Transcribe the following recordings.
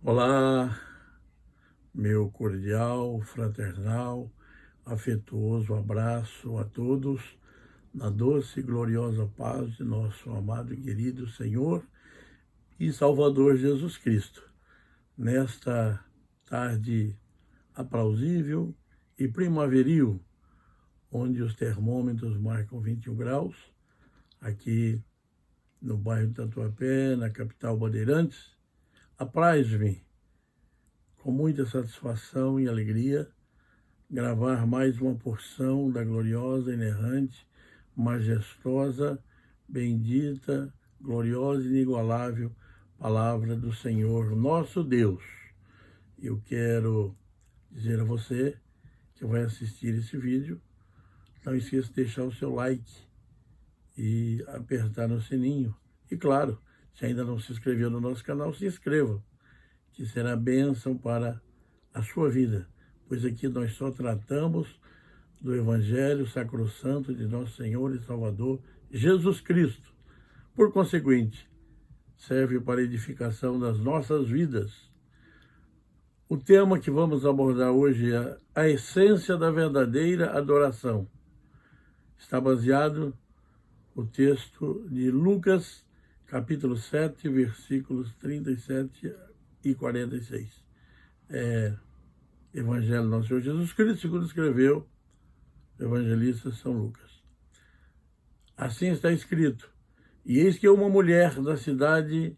Olá, meu cordial, fraternal, afetuoso abraço a todos, na doce e gloriosa paz de nosso amado e querido Senhor e Salvador Jesus Cristo. Nesta tarde aprauzível e primaveril, onde os termômetros marcam 21 graus, aqui no bairro de Tatuapé, na capital Bandeirantes, apraz-me, com muita satisfação e alegria, gravar mais uma porção da gloriosa, inerrante, majestosa, bendita, gloriosa e inigualável palavra do Senhor, nosso Deus. Eu quero dizer a você que vai assistir esse vídeo, não esqueça de deixar o seu like e apertar no sininho. E claro, se ainda não se inscreveu no nosso canal, se inscreva, que será bênção para a sua vida, pois aqui nós só tratamos do Evangelho sacrossanto de nosso Senhor e Salvador Jesus Cristo. Por conseguinte, serve para a edificação das nossas vidas. O tema que vamos abordar hoje é a essência da verdadeira adoração. Está baseado no texto de Lucas, capítulo 7, versículos 37 e 46. Evangelho do nosso Senhor Jesus Cristo, segundo escreveu o evangelista São Lucas. Assim está escrito: e eis que uma mulher da cidade,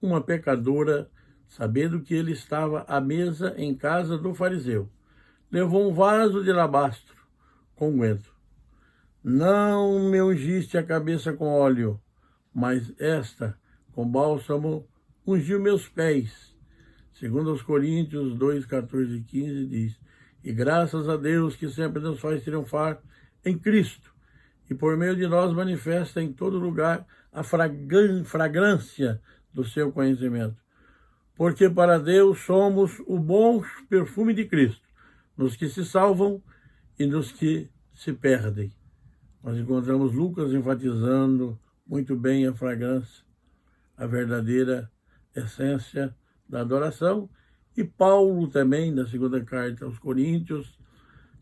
uma pecadora, sabendo que ele estava à mesa em casa do fariseu, levou um vaso de alabastro com unguento. Não me ungiste a cabeça com óleo, mas esta, com bálsamo, ungiu meus pés. Segundo aos Coríntios 2, 14 e 15, diz: e graças a Deus que sempre nos faz triunfar em Cristo, e por meio de nós manifesta em todo lugar a fragrância do seu conhecimento. Porque para Deus somos o bom perfume de Cristo, nos que se salvam e nos que se perdem. Nós encontramos Lucas enfatizando muito bem a fragrância, a verdadeira essência da adoração, e Paulo também, na segunda carta aos Coríntios,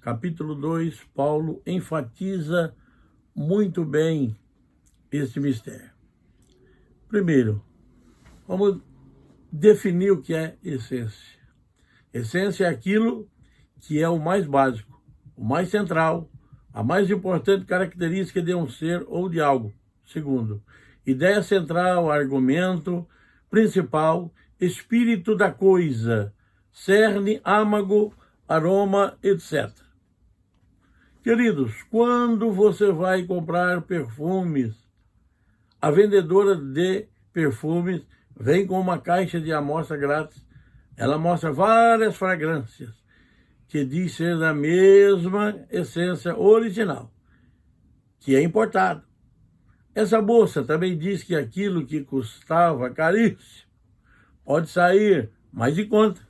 capítulo 2, Paulo enfatiza muito bem este mistério. Primeiro, vamos definir o que é essência. Essência é aquilo que é o mais básico, o mais central, a mais importante característica de um ser ou de algo. Segundo, ideia central, argumento principal, espírito da coisa, cerne, âmago, aroma, etc. Queridos, quando você vai comprar perfumes, a vendedora de perfumes vem com uma caixa de amostra grátis. Ela mostra várias fragrâncias que diz ser da mesma essência original, que é importado. Essa moça também diz que aquilo que custava caríssimo pode sair mais de conta,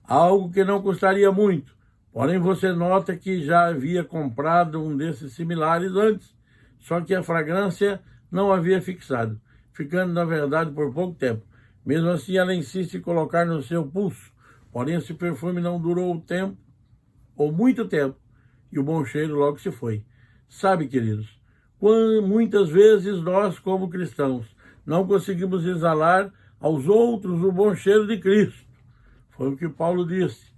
algo que não custaria muito. Porém, você nota que já havia comprado um desses similares antes, só que a fragrância não havia fixado, ficando, na verdade, por pouco tempo. Mesmo assim, ela insiste em colocar no seu pulso. Porém, esse perfume não durou tempo, ou muito tempo, e o bom cheiro logo se foi. Sabe, queridos, muitas vezes nós, como cristãos, não conseguimos exalar aos outros o bom cheiro de Cristo. Foi o que Paulo disse.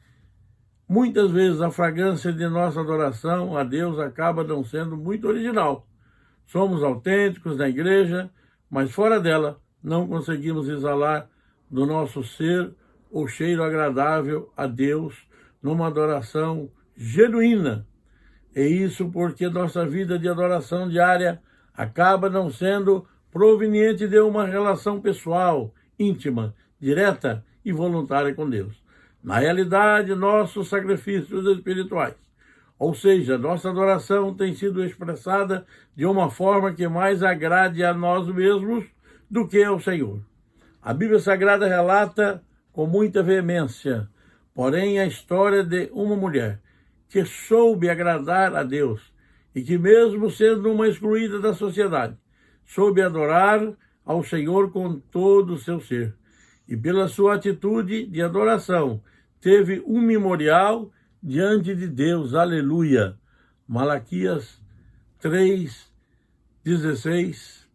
Muitas vezes a fragrância de nossa adoração a Deus acaba não sendo muito original. Somos autênticos na igreja, mas fora dela não conseguimos exalar do nosso ser o cheiro agradável a Deus numa adoração genuína. E isso porque nossa vida de adoração diária acaba não sendo proveniente de uma relação pessoal, íntima, direta e voluntária com Deus. Na realidade, nossos sacrifícios espirituais, ou seja, nossa adoração tem sido expressada de uma forma que mais agrade a nós mesmos do que ao Senhor. A Bíblia Sagrada relata com muita veemência, porém, a história de uma mulher que soube agradar a Deus e que, mesmo sendo uma excluída da sociedade, soube adorar ao Senhor com todo o seu ser. e pela sua atitude de adoração, teve um memorial diante de Deus. Aleluia. Malaquias 3:16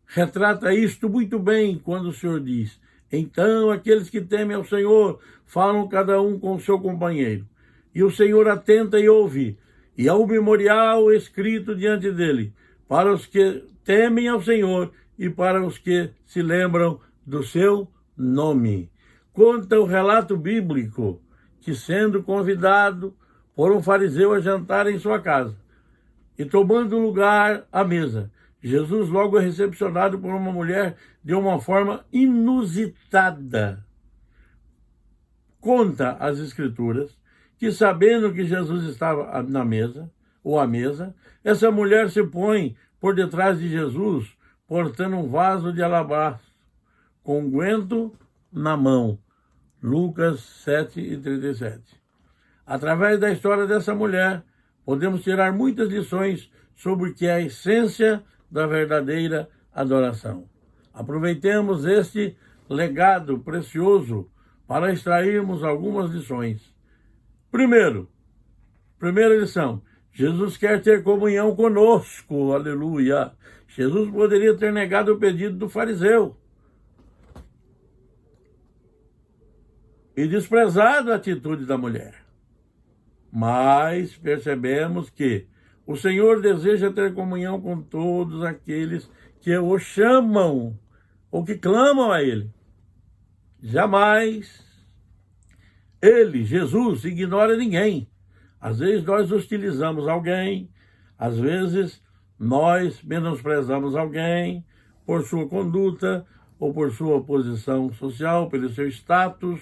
retrata isto muito bem quando o Senhor diz: então aqueles que temem ao Senhor falam cada um com o seu companheiro, e o Senhor atenta e ouve, e há um memorial escrito diante dele, para os que temem ao Senhor e para os que se lembram do seu nome. Conta o relato bíblico que, sendo convidado por um fariseu a jantar em sua casa, e tomando lugar à mesa, Jesus logo é recepcionado por uma mulher de uma forma inusitada. Conta as Escrituras que, sabendo que Jesus estava na mesa, ou à mesa, essa mulher se põe por detrás de Jesus, portando um vaso de alabastro, com unguento na mão. Lucas 7:37. Através da história dessa mulher, podemos tirar muitas lições sobre o que é a essência da verdadeira adoração. Aproveitemos este legado precioso para extrairmos algumas lições. Primeira lição: Jesus quer ter comunhão conosco, aleluia. Jesus poderia ter negado o pedido do fariseu e desprezado a atitude da mulher. Mas percebemos que o Senhor deseja ter comunhão com todos aqueles que o chamam ou que clamam a Ele. Jamais Ele, Jesus, ignora ninguém. Às vezes nós hostilizamos alguém, às vezes nós menosprezamos alguém por sua conduta ou por sua posição social, pelo seu status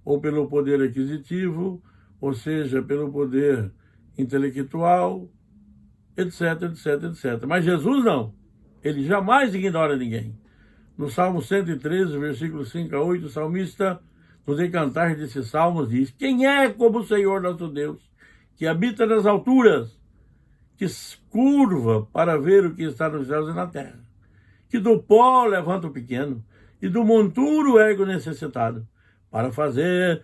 ou pelo poder aquisitivo, ou seja, pelo poder intelectual, etc, etc, etc. Mas Jesus não. Ele jamais ignora ninguém. No Salmo 113, versículos 5 a 8, o salmista, no decantar desses salmos, diz: quem é como o Senhor nosso Deus, que habita nas alturas, que curva para ver o que está nos céus e na terra, que do pó levanta o pequeno, e do monturo ergue o necessitado, para fazer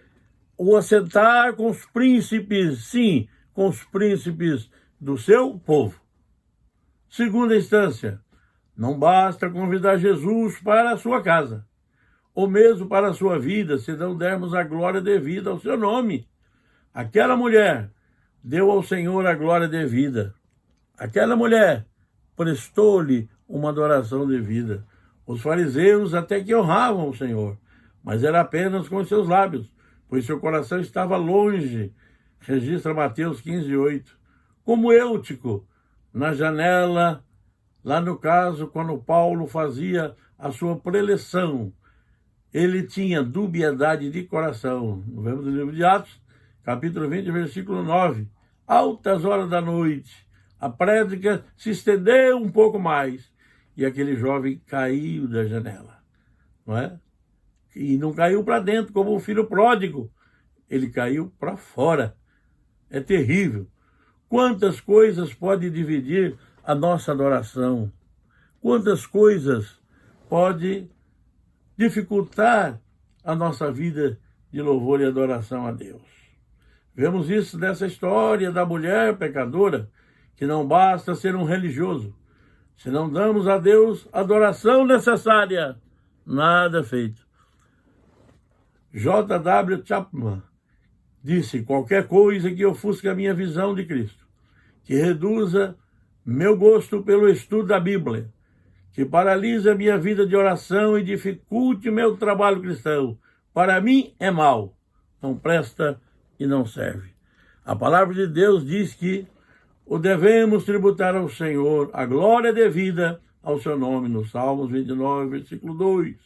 o assentar com os príncipes, sim, com os príncipes do seu povo. Segunda instância, não basta convidar Jesus para a sua casa, ou mesmo para a sua vida, se não dermos a glória devida ao seu nome. Aquela mulher deu ao Senhor a glória devida. Aquela mulher prestou-lhe uma adoração devida. Os fariseus até que honravam o Senhor, mas era apenas com os seus lábios, pois seu coração estava longe. Registra Mateus 15:8. Como Eutico, na janela, lá no caso, quando Paulo fazia a sua preleção, ele tinha dubiedade de coração. Vemos no livro de Atos, capítulo 20, versículo 9. Altas horas da noite, a prédica se estendeu um pouco mais e aquele jovem caiu da janela, não é? E não caiu para dentro como o filho pródigo, ele caiu para fora. É terrível. Quantas coisas pode dividir a nossa adoração? Quantas coisas pode dificultar a nossa vida de louvor e adoração a Deus? Vemos isso nessa história da mulher pecadora, que não basta ser um religioso. Se não damos a Deus a adoração necessária, nada é feito. J.W. Chapman disse: qualquer coisa que ofusque a minha visão de Cristo, que reduza meu gosto pelo estudo da Bíblia, que paralise a minha vida de oração e dificulte o meu trabalho cristão, para mim é mal, não presta e não serve. A palavra de Deus diz que o devemos tributar ao Senhor a glória devida ao seu nome, no Salmos 29, versículo 2.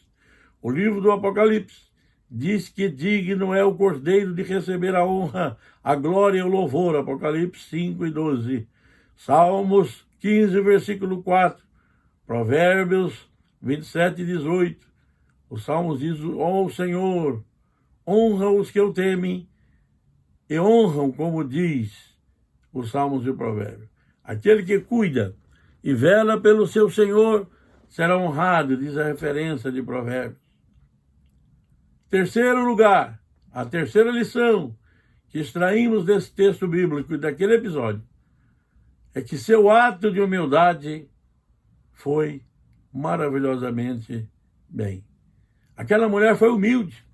O livro do Apocalipse diz que digno é o Cordeiro de receber a honra, a glória e o louvor. Apocalipse 5:12. Salmos 15, versículo 4. Provérbios 27:18. Os Salmos diz: ó Senhor, honra os que o temem e honram, como diz os Salmos e o Provérbio. Aquele que cuida e vela pelo seu Senhor será honrado, diz a referência de Provérbios. Terceiro lugar, a terceira lição que extraímos desse texto bíblico e daquele episódio é que seu ato de humildade foi maravilhosamente bem. Aquela mulher foi humilde.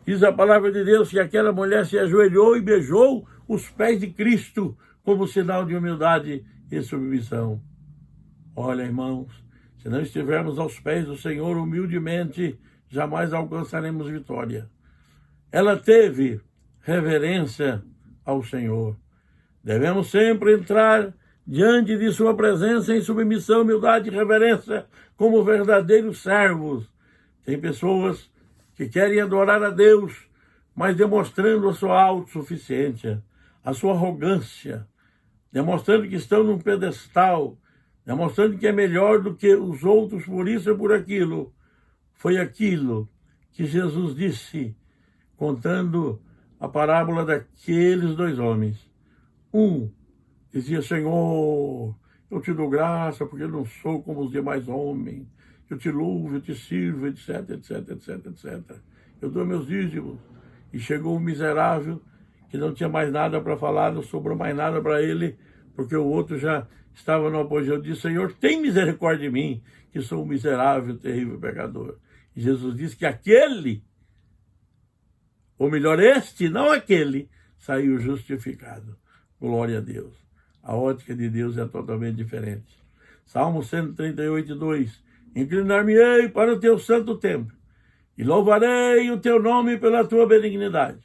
Diz a palavra de Deus que aquela mulher se ajoelhou e beijou os pés de Cristo como sinal de humildade e submissão. Olha, irmãos, se não estivermos aos pés do Senhor humildemente, jamais alcançaremos vitória. Ela teve reverência ao Senhor. Devemos sempre entrar diante de sua presença em submissão, humildade e reverência como verdadeiros servos. Tem pessoas que querem adorar a Deus, mas demonstrando a sua autossuficiência, a sua arrogância, demonstrando que estão num pedestal, demonstrando que é melhor do que os outros por isso e por aquilo. Foi aquilo que Jesus disse, contando a parábola daqueles dois homens. Um dizia: Senhor, eu te dou graça porque eu não sou como os demais homens. Eu te louvo, eu te sirvo, etc, etc, etc, etc. Eu dou meus dízimos. E chegou um miserável que não tinha mais nada para falar, não sobrou mais nada para ele, porque o outro já estava no apogeu. Disse: Senhor, tem misericórdia de mim, que sou um miserável, terrível pecador. E Jesus disse que aquele, ou melhor, este, não aquele, saiu justificado. Glória a Deus. A ótica de Deus é totalmente diferente. Salmo 138, 2. Inclinar-me-ei para o teu santo templo, e louvarei o teu nome pela tua benignidade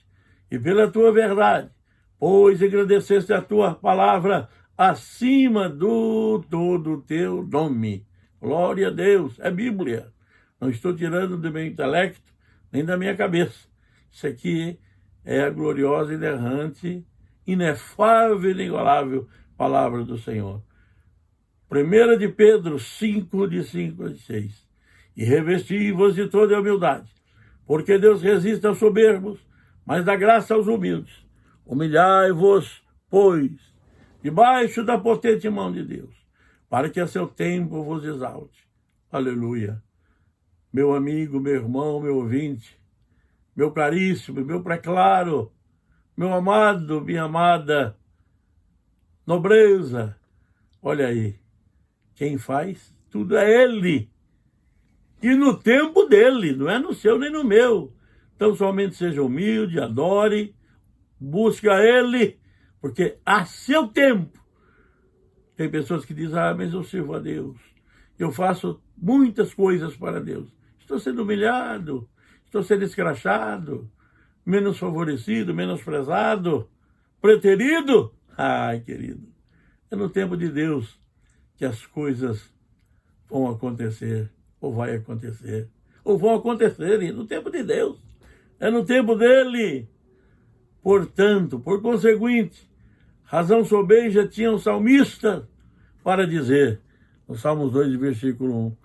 e pela tua verdade, pois engrandeceste a tua palavra acima do todo teu nome. Glória a Deus, é Bíblia. Não estou tirando do meu intelecto, nem da minha cabeça. Isso aqui é a gloriosa, inerrante, inefável e inigualável palavra do Senhor. 1 de Pedro 5, de 5 a 6. E revesti-vos de toda a humildade, porque Deus resiste aos soberbos, mas dá graça aos humildes. Humilhai-vos, pois, debaixo da potente mão de Deus, para que a seu tempo vos exalte. Aleluia. Meu amigo, meu irmão, meu ouvinte, meu caríssimo, meu preclaro, meu amado, minha amada, nobreza, olha aí. Quem faz tudo é Ele. E no tempo dele, não é no seu nem no meu. Então somente seja humilde, adore, busque a Ele, porque a seu tempo. Tem pessoas que dizem: mas eu sirvo a Deus. Eu faço muitas coisas para Deus. Estou sendo humilhado, estou sendo escrachado, menos favorecido, menosprezado, preterido. Ai, querido, é no tempo de Deus que as coisas vão acontecer, ou vai acontecer, ou vão acontecer, e no tempo de Deus, é no tempo dele. Portanto, por conseguinte, razão sobeja tinha o salmista para dizer, no Salmos 2, versículo 1,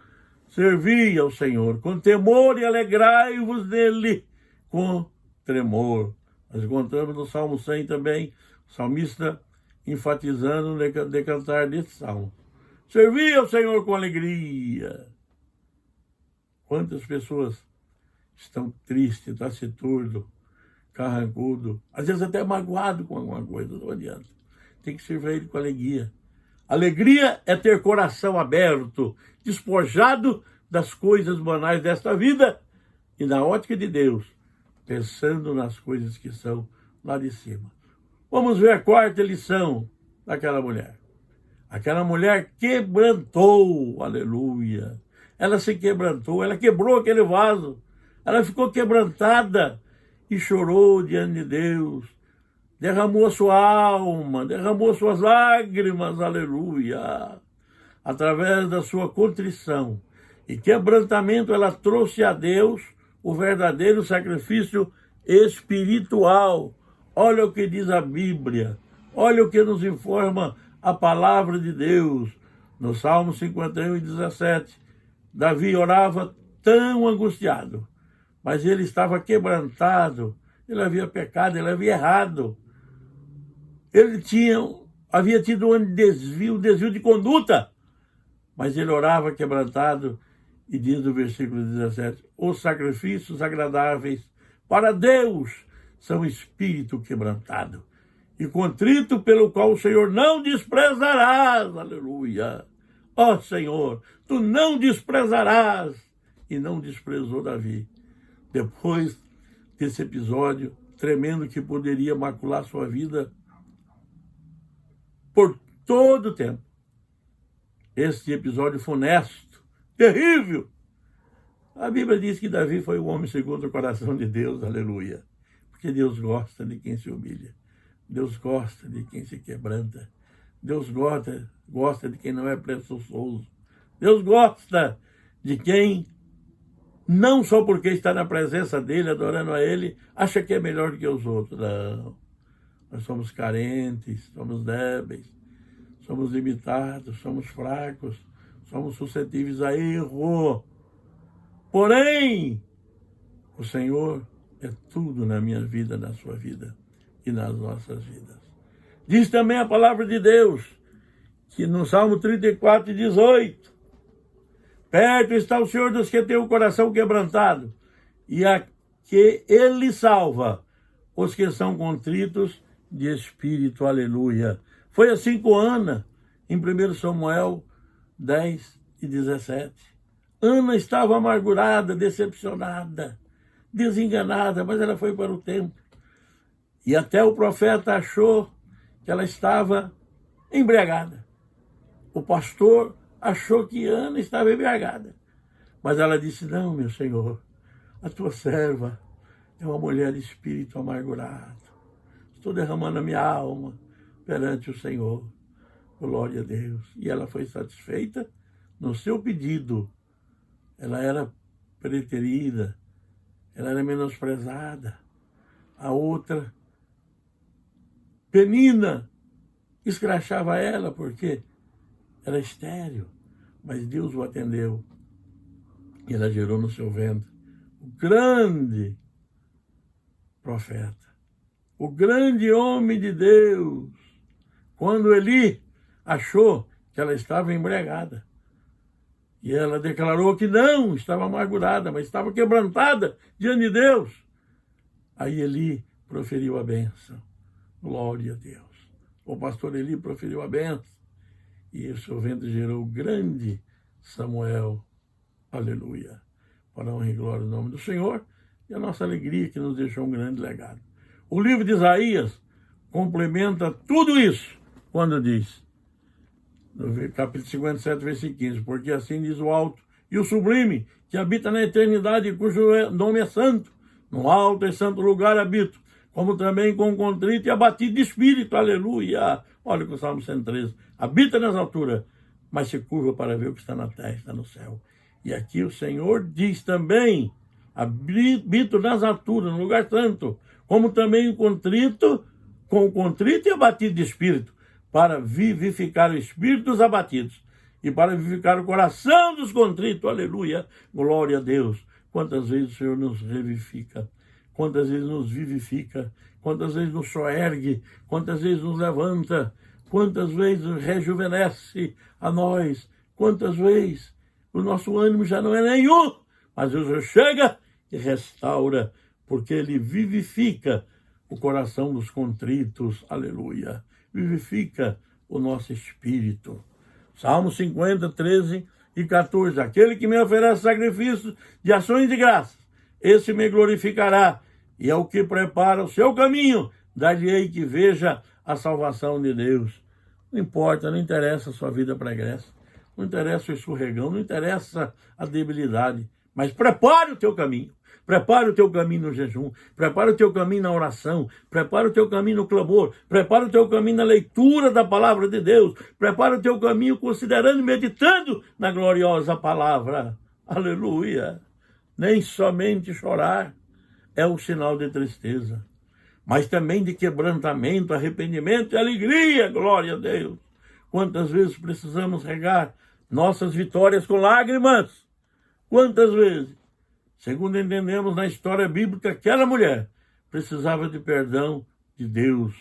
servi ao Senhor com temor e alegrai-vos nele com tremor. Nós encontramos no Salmo 100 também, o salmista enfatizando o decantar desse salmo. Servi ao Senhor com alegria. Quantas pessoas estão tristes, taciturno, carrancudo, às vezes até magoado com alguma coisa, não adianta. Tem que servir a Ele com alegria. Alegria é ter coração aberto, despojado das coisas banais desta vida e na ótica de Deus, pensando nas coisas que são lá de cima. Vamos ver a quarta lição daquela mulher. Aquela mulher quebrantou, aleluia. Ela se quebrantou, ela quebrou aquele vaso. Ela ficou quebrantada e chorou diante de Deus. Derramou a sua alma, derramou suas lágrimas, aleluia. Através da sua contrição e quebrantamento, ela trouxe a Deus o verdadeiro sacrifício espiritual. Olha o que diz a Bíblia, olha o que nos informa a palavra de Deus. No Salmo 51, 17, Davi orava tão angustiado, mas ele estava quebrantado, ele havia pecado, ele havia errado. Ele havia tido um desvio de conduta, mas ele orava quebrantado e diz no versículo 17, os sacrifícios agradáveis para Deus são espírito quebrantado e contrito, pelo qual o Senhor não desprezarás. Aleluia! Ó Senhor, tu não desprezarás. E não desprezou Davi. Depois desse episódio tremendo que poderia macular sua vida por todo o tempo. Este episódio funesto, terrível. A Bíblia diz que Davi foi um homem segundo o coração de Deus, aleluia. Porque Deus gosta de quem se humilha. Deus gosta de quem se quebranta. Deus gosta de quem não é presunçoso. Deus gosta de quem, não só porque está na presença dele, adorando a ele, acha que é melhor do que os outros. Não. Nós somos carentes, somos débeis, somos limitados, somos fracos, somos suscetíveis a erro. Porém, o Senhor é tudo na minha vida, na sua vida e nas nossas vidas. Diz também a palavra de Deus, que no Salmo 34, 18, perto está o Senhor dos que têm o coração quebrantado, e a que ele salva os que são contritos de espírito, aleluia. Foi assim com Ana, em 1 Samuel 10 e 17. Ana estava amargurada, decepcionada, desenganada, mas ela foi para o templo. E até o profeta achou que ela estava embriagada. O pastor achou que Ana estava embriagada. Mas ela disse, não, meu Senhor, a tua serva é uma mulher de espírito amargurado. Estou derramando a minha alma perante o Senhor. Glória a Deus. E ela foi satisfeita no seu pedido. Ela era preterida, ela era menosprezada. A outra, Penina, escrachava ela porque era estéril. Mas Deus o atendeu. E ela gerou no seu ventre o grande profeta, o grande homem de Deus. Quando Eli achou que ela estava embriagada, e ela declarou que não, estava amargurada, mas estava quebrantada diante de Deus. Aí Eli proferiu a bênção. Glória a Deus. O pastor Eli proferiu a bênção. E o seu ventre gerou o grande Samuel. Aleluia. Para a honra e glória do nome do Senhor. E a nossa alegria que nos deixou um grande legado. O livro de Isaías complementa tudo isso quando diz, no capítulo 57, versículo 15, porque assim diz o alto e o sublime, que habita na eternidade, cujo nome é santo. No alto e santo lugar habito, como também com contrito e abatido de espírito. Aleluia. Olha o que o Salmo 113. Habita nas alturas, mas se curva para ver o que está na terra, está no céu. E aqui o Senhor diz também, habito nas alturas, no lugar santo, como também com contrito e abatido de espírito, para vivificar o espírito dos abatidos e para vivificar o coração dos contritos. Aleluia, glória a Deus. Quantas vezes o Senhor nos revivifica, quantas vezes nos vivifica, quantas vezes nos soergue, quantas vezes nos levanta, quantas vezes rejuvenesce a nós, quantas vezes o nosso ânimo já não é nenhum, mas o Senhor chega e restaura, porque Ele vivifica o coração dos contritos. Aleluia. Vivifica o nosso espírito. Salmo 50, 13 e 14. Aquele que me oferece sacrifícios de ações de graças, esse me glorificará. E é o que prepara o seu caminho, dar-lhe-ei que veja a salvação de Deus. Não importa, não interessa a sua vida pregressa, não interessa o escorregão, não interessa a debilidade, mas prepare o teu caminho. Prepara o teu caminho no jejum, prepara o teu caminho na oração, prepara o teu caminho no clamor, prepara o teu caminho na leitura da palavra de Deus, prepara o teu caminho considerando e meditando na gloriosa palavra. Aleluia! Nem somente chorar é um sinal de tristeza, mas também de quebrantamento, arrependimento e alegria. Glória a Deus! Quantas vezes precisamos regar nossas vitórias com lágrimas? Quantas vezes? Segundo entendemos na história bíblica, aquela mulher precisava de perdão de Deus.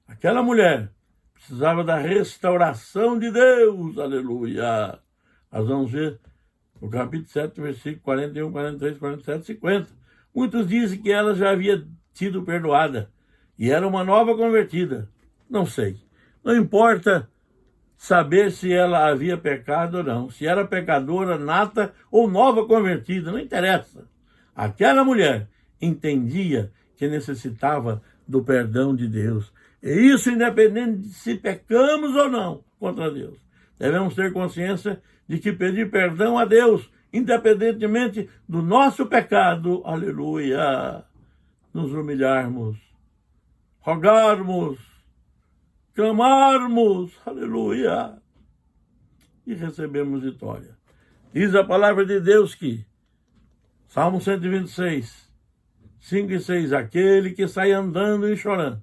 Aquela mulher precisava da restauração de Deus. Aleluia! Nós vamos ver no capítulo 7, versículo 41, 43, 47, 50. Muitos dizem que ela já havia sido perdoada e era uma nova convertida. Não sei. Não importa saber se ela havia pecado ou não, se era pecadora nata ou nova convertida, não interessa. Aquela mulher entendia que necessitava do perdão de Deus. E isso independente de se pecamos ou não contra Deus. Devemos ter consciência de que pedir perdão a Deus, independentemente do nosso pecado, aleluia, nos humilharmos, rogarmos, clamarmos, aleluia, e recebemos vitória. Diz a palavra de Deus que, Salmo 126, 5 e 6, aquele que sai andando e chorando,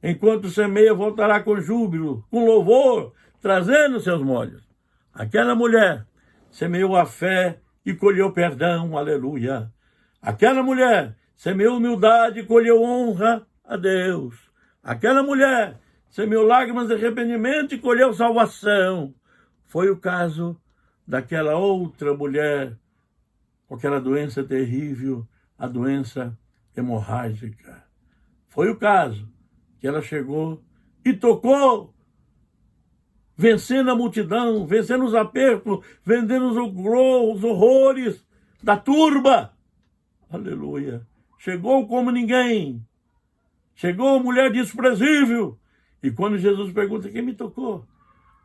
enquanto semeia voltará com júbilo, com louvor, trazendo seus molhos. Aquela mulher semeou a fé e colheu perdão, aleluia. Aquela mulher semeou humildade e colheu honra a Deus. Aquela mulher semeou lágrimas de arrependimento e colheu salvação. Foi o caso daquela outra mulher com aquela doença terrível, a doença hemorrágica. Foi o caso que ela chegou e tocou, vencendo a multidão, vencendo os apertos, vencendo os horrores da turba. Aleluia. Chegou como ninguém. Chegou uma mulher desprezível. E quando Jesus pergunta, quem me tocou?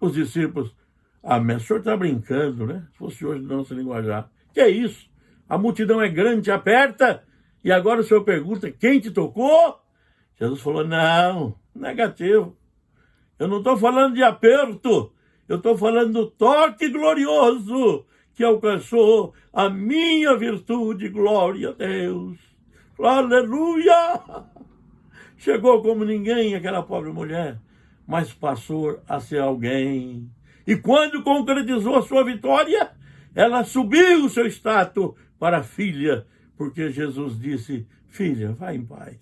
Os discípulos, mas o senhor está brincando, né? Se fosse hoje do nosso linguajar. Que é isso? A multidão é grande, te aperta, e agora o senhor pergunta, quem te tocou? Jesus falou, não, negativo. Eu não estou falando de aperto, eu estou falando do toque glorioso que alcançou a minha virtude, glória a Deus. Aleluia! Chegou como ninguém aquela pobre mulher, mas passou a ser alguém. E quando concretizou a sua vitória, ela subiu o seu status para filha, porque Jesus disse, filha, vai em paz,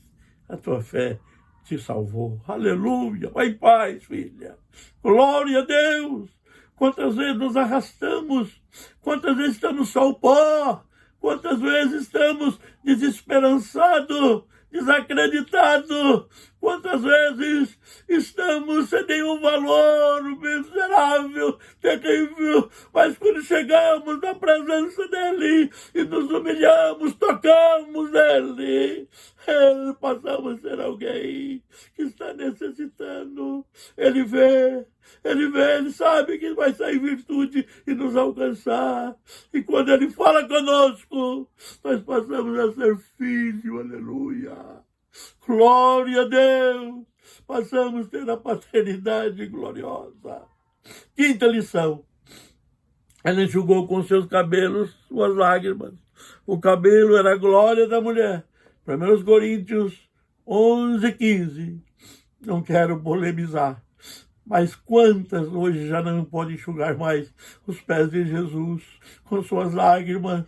a tua fé te salvou. Aleluia, vai em paz, filha. Glória a Deus. Quantas vezes nos arrastamos, quantas vezes estamos só o pó, quantas vezes estamos desesperançados, desacreditados, quantas vezes estamos sem nenhum valor, miserável, terrível, mas quando chegamos na presença dele e nos humilhamos, tocamos nele, passamos a ser alguém que está necessitando. Ele vê, ele sabe que vai sair virtude e nos alcançar. E quando ele fala conosco, nós passamos a ser filho, aleluia. Glória a Deus. Passamos a ter a paternidade gloriosa. Quinta lição. Ela enxugou com seus cabelos suas lágrimas. O cabelo era a glória da mulher. 1 Coríntios 11, 15. Não quero polemizar, mas quantas hoje já não podem enxugar mais os pés de Jesus com suas lágrimas?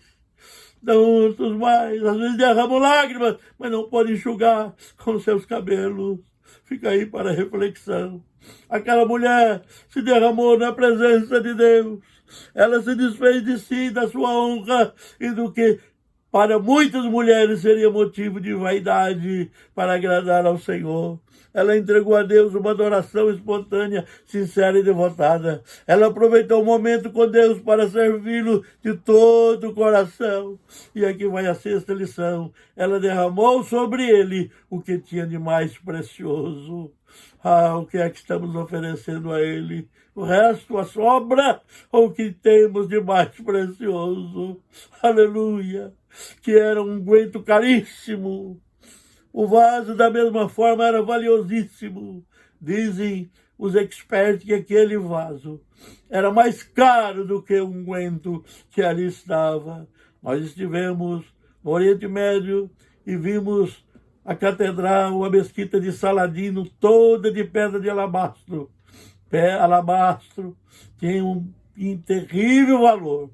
Tantos mais, às vezes derramam lágrimas, mas não podem enxugar com seus cabelos. Fica aí para reflexão. Aquela mulher se derramou na presença de Deus. Ela se desfez de si, da sua honra e do que para muitas mulheres seria motivo de vaidade para agradar ao Senhor. Ela entregou a Deus uma adoração espontânea, sincera e devotada. Ela aproveitou o momento com Deus para servi-lo de todo o coração. E aqui vai a sexta lição. Ela derramou sobre ele o que tinha de mais precioso. O que é que estamos oferecendo a ele? O resto, a sobra, ou o que temos de mais precioso? Aleluia! Que era um unguento caríssimo. O vaso, da mesma forma, era valiosíssimo. Dizem os expertos que aquele vaso era mais caro do que o unguento que ali estava. Nós estivemos no Oriente Médio e vimos a catedral, a mesquita de Saladino, toda de pedra de alabastro. Alabastro tinha um terrível valor.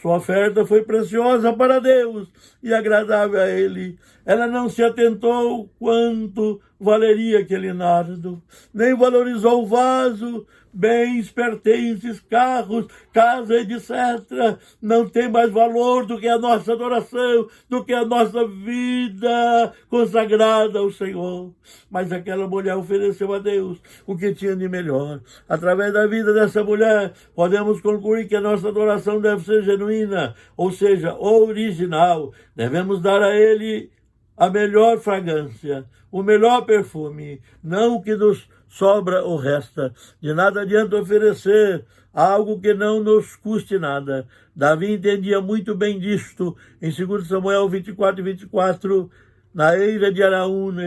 Sua oferta foi preciosa para Deus e agradável a Ele. Ela não se atentou quanto valeria aquele nardo, nem valorizou o vaso, bens, pertences, carros, casa, etc., não tem mais valor do que a nossa adoração, do que a nossa vida consagrada ao Senhor. Mas aquela mulher ofereceu a Deus o que tinha de melhor. Através da vida dessa mulher, podemos concluir que a nossa adoração deve ser genuína, ou seja, original. Devemos dar a Ele a melhor fragrância, o melhor perfume, não o que nos sobra ou resta. De nada adianta oferecer algo que não nos custe nada. Davi entendia muito bem disto. Em 2 Samuel 24:24, na eira de Araúna,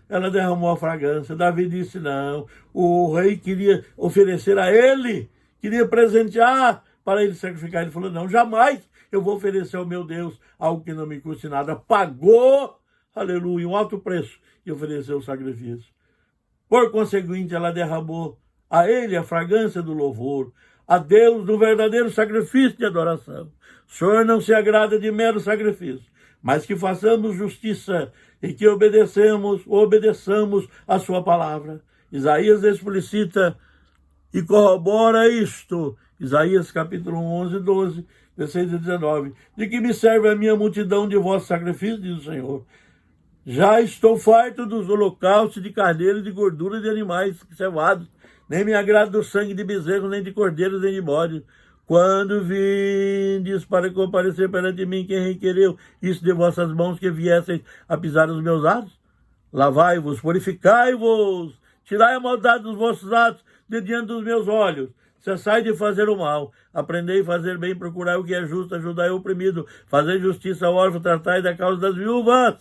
ela derramou a fragrância. Davi disse não. O rei queria oferecer a ele, queria presentear para ele sacrificar. Ele falou, não, jamais eu vou oferecer ao meu Deus algo que não me custe nada. Pagou, aleluia, um alto preço e ofereceu o sacrifício. Por conseguinte, ela derramou a ele a fragrância do louvor, a Deus do verdadeiro sacrifício de adoração. O Senhor não se agrada de mero sacrifício, mas que façamos justiça e que obedeçamos a sua palavra. Isaías explicita e corrobora isto. Isaías capítulo 11, 12, 16 e 19. De que me serve a minha multidão de vossos sacrifícios, diz o Senhor. Já estou farto dos holocaustos de carneiro e de gordura de animais cevados. Nem me agrada do sangue de bezerro, nem de cordeiros, nem de bodes. Quando vindes para comparecer perante mim, quem requereu isso de vossas mãos, que viesseis a pisar os meus atos? Lavai-vos, purificai-vos, tirai a maldade dos vossos atos de diante dos meus olhos. Cessai de fazer o mal, aprendei a fazer bem, procurai o que é justo, ajudai o oprimido, fazei justiça ao órfão, tratai da causa das viúvas.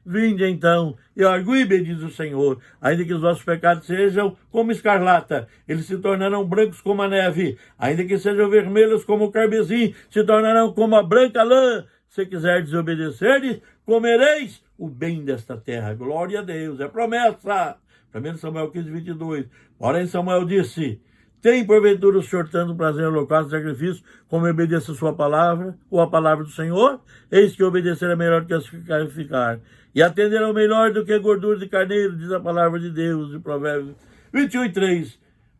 Vinde então, e argui-me, diz o Senhor, ainda que os vossos pecados sejam como escarlata, eles se tornarão brancos como a neve, ainda que sejam vermelhos como o carmesim, se tornarão como a branca lã. Se quiserdes obedecer, comereis o bem desta terra. Glória a Deus, é promessa. 1 Samuel 15:22. Porém Samuel disse, tem porventura o Senhor tanto prazer em holocausto e sacrifício, como obedeça a sua palavra, ou a palavra do Senhor? Eis que obedecer é melhor do que sacrificar, e atender é melhor do que gordura de carneiro, diz a palavra de Deus, em Provérbios 21:3.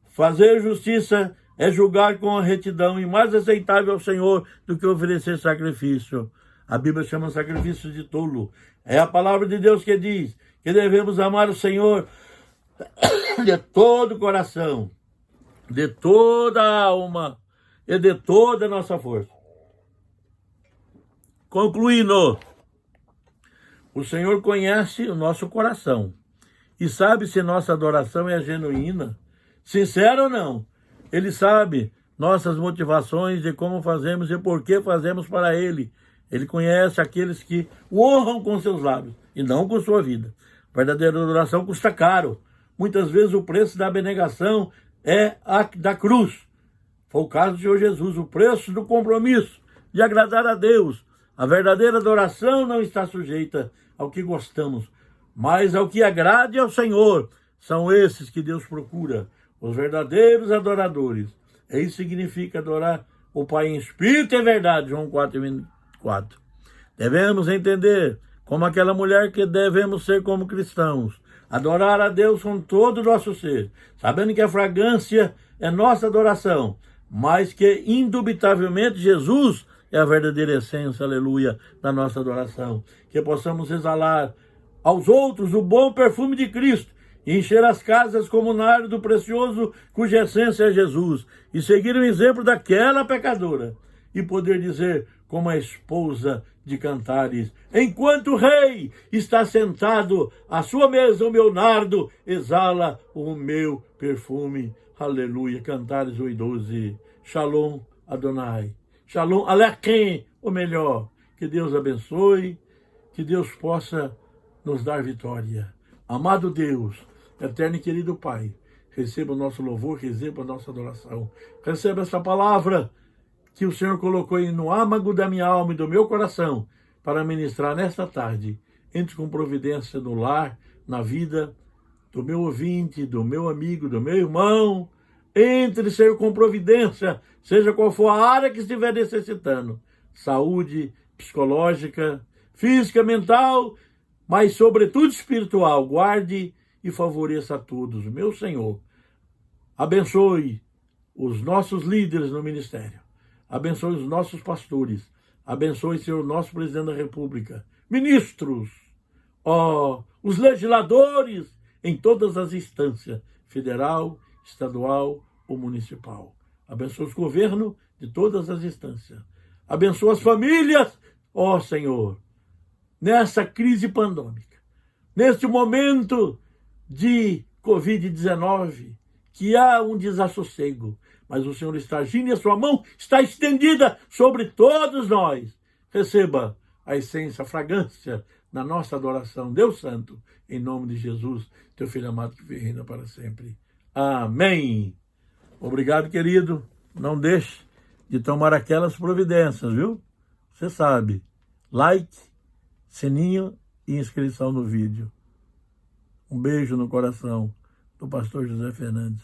Fazer justiça é julgar com a retidão, e mais aceitável ao Senhor do que oferecer sacrifício. A Bíblia chama sacrifício de tolo. É a palavra de Deus que diz que devemos amar o Senhor de todo o coração, de toda a alma e de toda a nossa força. Concluindo, o Senhor conhece o nosso coração e sabe se nossa adoração é genuína, sincera ou não. Ele sabe nossas motivações de como fazemos e por que fazemos para Ele. Ele conhece aqueles que o honram com seus lábios e não com sua vida. A verdadeira adoração custa caro. Muitas vezes o preço da abnegação é a da cruz. Foi o caso do Senhor Jesus, o preço do compromisso de agradar a Deus. A verdadeira adoração não está sujeita ao que gostamos, mas ao que agrade ao Senhor. São esses que Deus procura, os verdadeiros adoradores. Isso significa adorar o Pai em espírito e verdade, João 4:24. Devemos entender, como aquela mulher, que devemos ser como cristãos. Adorar a Deus com todo o nosso ser, sabendo que a fragrância é nossa adoração, mas que, indubitavelmente, Jesus é a verdadeira essência, aleluia, da nossa adoração. Que possamos exalar aos outros o bom perfume de Cristo, e encher as casas como nardo precioso, cuja essência é Jesus, e seguir o exemplo daquela pecadora, e poder dizer, como a esposa de Cantares, enquanto o rei está sentado à sua mesa, o meu nardo exala o meu perfume. Aleluia. Cantares 8:12. Shalom Adonai. Shalom Aleichem, o melhor. Que Deus abençoe, que Deus possa nos dar vitória. Amado Deus, eterno e querido Pai, receba o nosso louvor, receba a nossa adoração. Receba essa palavra que o Senhor colocou no âmago da minha alma e do meu coração para ministrar nesta tarde. Entre com providência no lar, na vida do meu ouvinte, do meu amigo, do meu irmão. Entre, Senhor, com providência, seja qual for a área que estiver necessitando. Saúde psicológica, física, mental, mas sobretudo espiritual. Guarde e favoreça a todos. Meu Senhor, Abençoe os nossos líderes no ministério. Abençoe os nossos pastores. Abençoe, Senhor, nosso presidente da República. Ministros, os legisladores em todas as instâncias, federal, estadual ou municipal. Abençoe os governos de todas as instâncias. Abençoe as famílias, Senhor, nessa crise pandêmica, neste momento de Covid-19, que há um desassossego, mas o Senhor está agindo e a sua mão está estendida sobre todos nós. Receba a essência, a fragrância da nossa adoração, Deus Santo, em nome de Jesus, teu Filho amado que vive e reina para sempre. Amém. Obrigado, querido. Não deixe de tomar aquelas providências, viu? Você sabe. Like, sininho e inscrição no vídeo. Um beijo no coração do pastor José Fernandes.